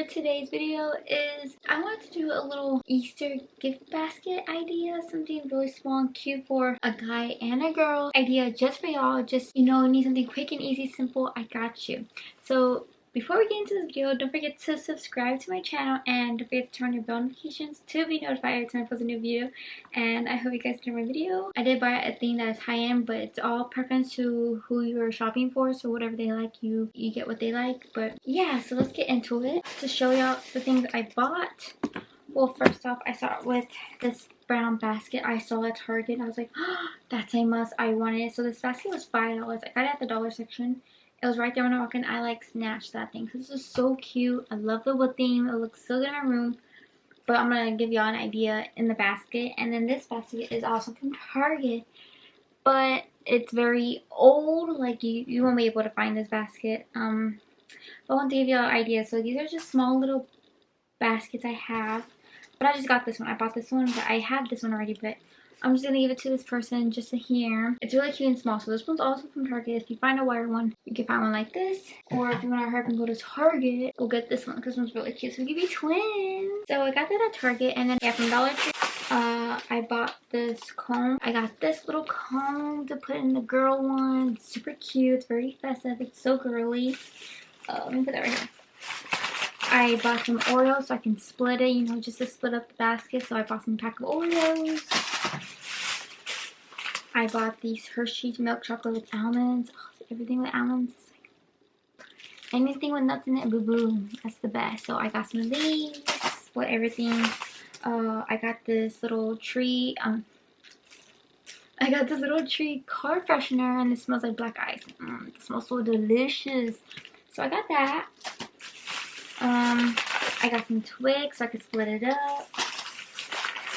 today's video is I wanted to do a little Easter gift basket idea, something really small and cute for a guy and a girl idea just for y'all. Just, you know, need something quick and easy, simple, I got you. So before we get into this video, don't forget to subscribe to my channel and don't forget to turn on your bell notifications to be notified every time I post a new video. And I hope you guys enjoy my video. I did buy a thing that is high-end, but it's all preference to who you're shopping for, so whatever they like, you get what they like. But yeah, so let's get into it. To show y'all the things I bought, well, first off, I start with this brown basket I saw at Target. I was like, oh, that's a must, I wanted it. So this basket was $5. I got it at the dollar section. It was right there when I walked in. I like snatched that thing because this is so cute. I love the wood theme. It looks so good in my room. But I'm going to give y'all an idea in the basket. And then this basket is also from Target. But it's very old. Like you won't be able to find this basket. But I want to give y'all an idea. So these are just small little baskets I have. But I just got this one. I bought this one. But I have this one already. But I'm just going to give it to this person just to hear. It's really cute and small. So this one's also from Target. If you find a wire one, you can find one like this. Or if you want to hurry up and go to Target, we'll get this one because this one's really cute. So we'll give you twins. So I got that at Target. And then yeah, from Dollar Tree, I bought this comb. I got this little comb to put in the girl one. It's super cute. It's very festive. It's so girly. Let me put that right here. I bought some Oreos so I can split it, you know, just to split up the basket. So I bought some pack of Oreos. I bought these Hershey's milk chocolate with almonds. Oh, everything with almonds. Anything with nuts in it, boo boo. That's the best. So I got some of these. Split everything. I got this little tree. I got this little tree car freshener, and it smells like black ice. It smells so delicious. So I got that. I got some twigs so I could split it up.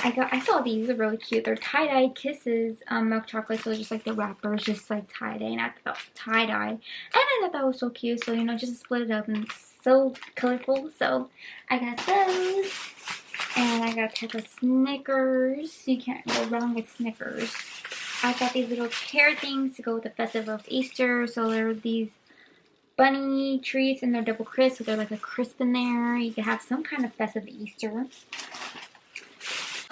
I saw these are really cute. They're tie-dye kisses, milk chocolate. So just like the wrapper is just like tie-dye, and I thought tie-dye, and I thought that was so cute. So you know, just to split it up, and it's so colorful. So I got those, and I got a pack of Snickers. You can't go wrong with Snickers. I got these little chair things to go with the festive of Easter. So there are these bunny treats, and they're double crisp, so they're like a crisp in there. You can have some kind of festive Easter.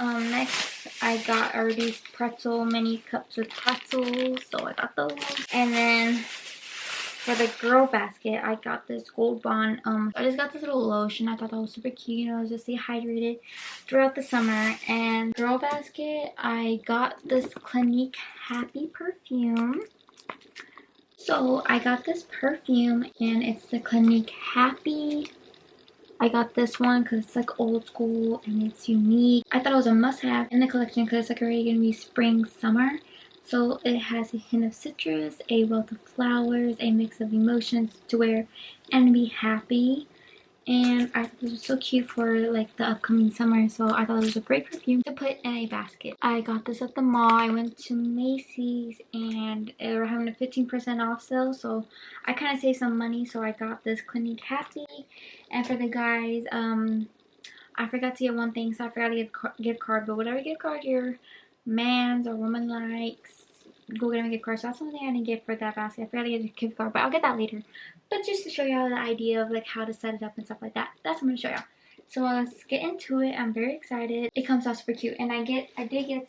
Next I got these pretzel mini cups with pretzels, so I got those. And then for the girl basket, I got this Gold Bond. I just got this little lotion. I thought that was super cute, you know, just stay hydrated throughout the summer. And girl basket, I got this Clinique Happy perfume. So I got this perfume, and it's the Clinique Happy. I got this one because it's like old school and it's unique. I thought it was a must-have in the collection because it's like already going to be spring, summer. So it has a hint of citrus, a wealth of flowers, a mix of emotions to wear and be happy. And I thought this was so cute for like the upcoming summer, so I thought it was a great perfume to put in a basket. I got this at the mall. I went to Macy's and they were having a 15% off sale, so I kind of saved some money. So I got this Clinique Happy. And for the guys, I forgot to get one thing, so I forgot to get a gift card. But whatever gift card your man's or woman likes, go get them a gift card. So that's something I didn't get for that basket. I forgot to get a gift card, but I'll get that later. But just to show y'all the idea of like how to set it up and stuff like that. That's what I'm going to show y'all. So let's get into it. I'm very excited. It comes out super cute. And I did get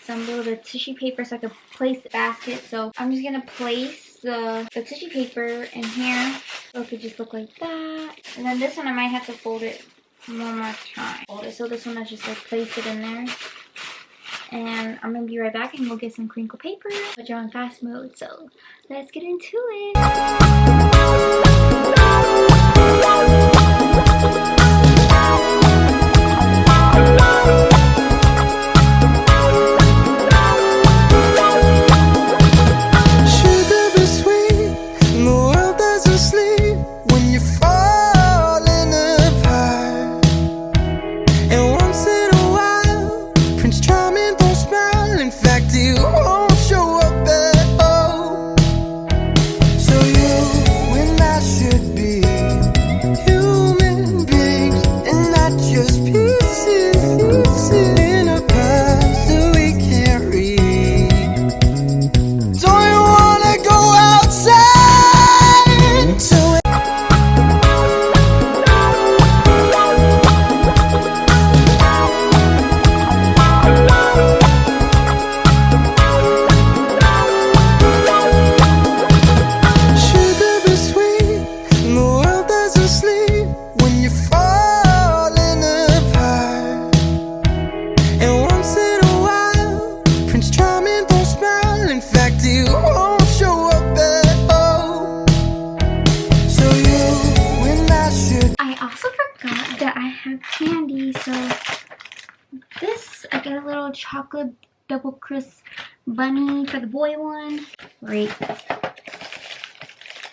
some little bit of tissue paper so I could place the basket. So I'm just going to place the tissue paper in here. So it could just look like that. And then this one I might have to fold it one more time. So this one I just like place it in there. And I'm going to be right back and we'll get some crinkle paper. But you're on fast mode, so let's get into it. Show up at all. So you and I should have candy. So this, I got a little chocolate double crisp bunny for the boy one. Great.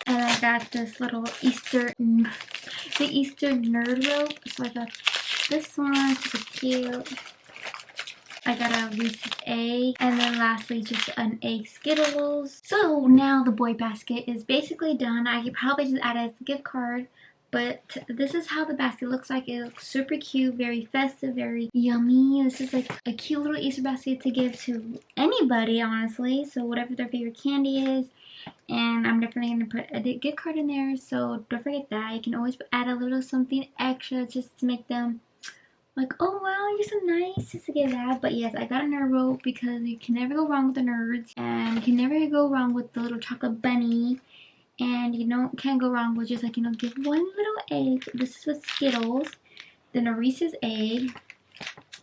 And I got this little Easter nerd rope. So I got this one, super cute. I got a Reese's egg, and then lastly just an egg Skittles. So now the boy basket is basically done. I could probably just add a gift card, but this is how the basket looks like. It looks super cute, very festive, very yummy. This is like a cute little Easter basket to give to anybody, honestly. So whatever their favorite candy is. And I'm definitely going to put a gift card in there, so don't forget that. You can always add a little something extra just to make them like, oh wow, you're so nice, just to get that. But yes, I got a nerd rope because you can never go wrong with the nerds, and you can never go wrong with the little chocolate bunny, and you can't go wrong with just like, give one little egg. This is with Skittles, then a Reese's egg,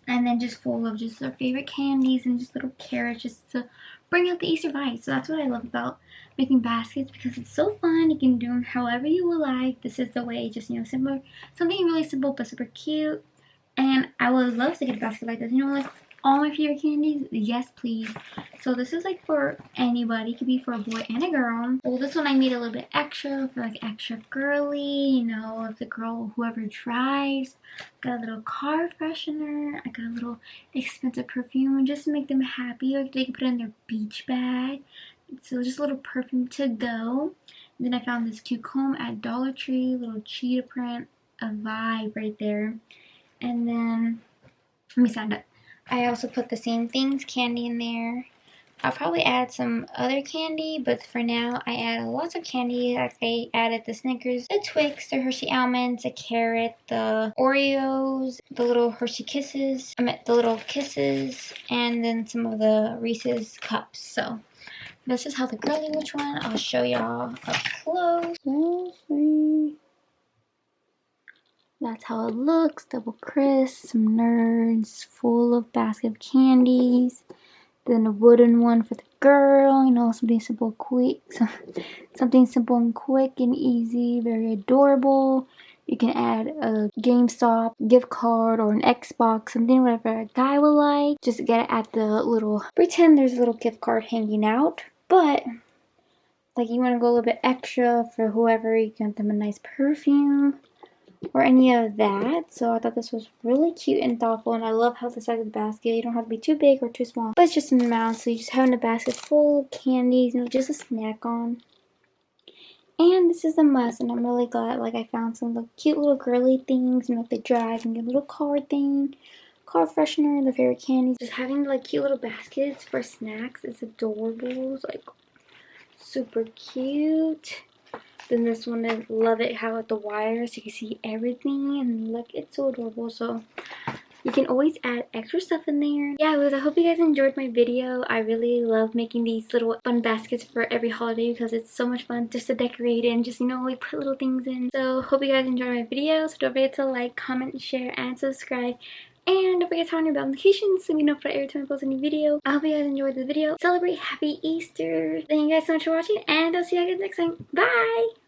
and then just full of just their favorite candies and just little carrots just to bring out the Easter vibe. So that's what I love about making baskets, because it's so fun. You can do them however you would like. This is the way, just simple, something really simple but super cute. And I would love to get a basket like this. Like all my favorite candies, yes please. So this is like for anybody. It could be for a boy and a girl. Well, this one I made a little bit extra for like extra girly, if the girl, whoever drives. Got a little car freshener. I got a little expensive perfume just to make them happy, or they can put it in their beach bag. So just a little perfume to go. And then I found this cute comb at Dollar Tree, little cheetah print, a vibe right there. And then, let me stand up. I also put the same things, candy in there. I'll probably add some other candy, but for now, I added lots of candy. Like I added the Snickers, the Twix, the Hershey Almonds, the carrot, the Oreos, the little Hershey Kisses. I meant the little Kisses, and then some of the Reese's Cups. So this is how the girly witch one. I'll show y'all up close. That's how it looks. Double crisp, some nerds, full of basket of candies. Then a wooden one for the girl. Something simple, quick. Something simple and quick and easy. Very adorable. You can add a GameStop gift card or an Xbox, something whatever a guy will like. Just get it at the little, pretend there's a little gift card hanging out. But like you want to go a little bit extra for whoever, you can get them a nice perfume or any of that. So I thought this was really cute and thoughtful, and I love how the size of the basket, you don't have to be too big or too small, but it's just an amount. So you just having a basket full of candies, just a snack on. And this is a must, and I'm really glad I found some cute little girly things, the drive and your little card thing, car freshener, the favorite candies. Just having cute little baskets for snacks is adorable. It's super cute. Then this one, I love it how with the wires you can see everything, and look, it's so adorable. So you can always add extra stuff in there. Yeah, I hope you guys enjoyed my video. I really love making these little fun baskets for every holiday because it's so much fun just to decorate and just put little things in. So hope you guys enjoyed my video. So don't forget to like, comment, share, and subscribe. And don't forget to turn on your bell notifications so you know every time I post a new video. I hope you guys enjoyed the video. Celebrate Happy Easter. Thank you guys so much for watching, and I'll see you guys next time. Bye!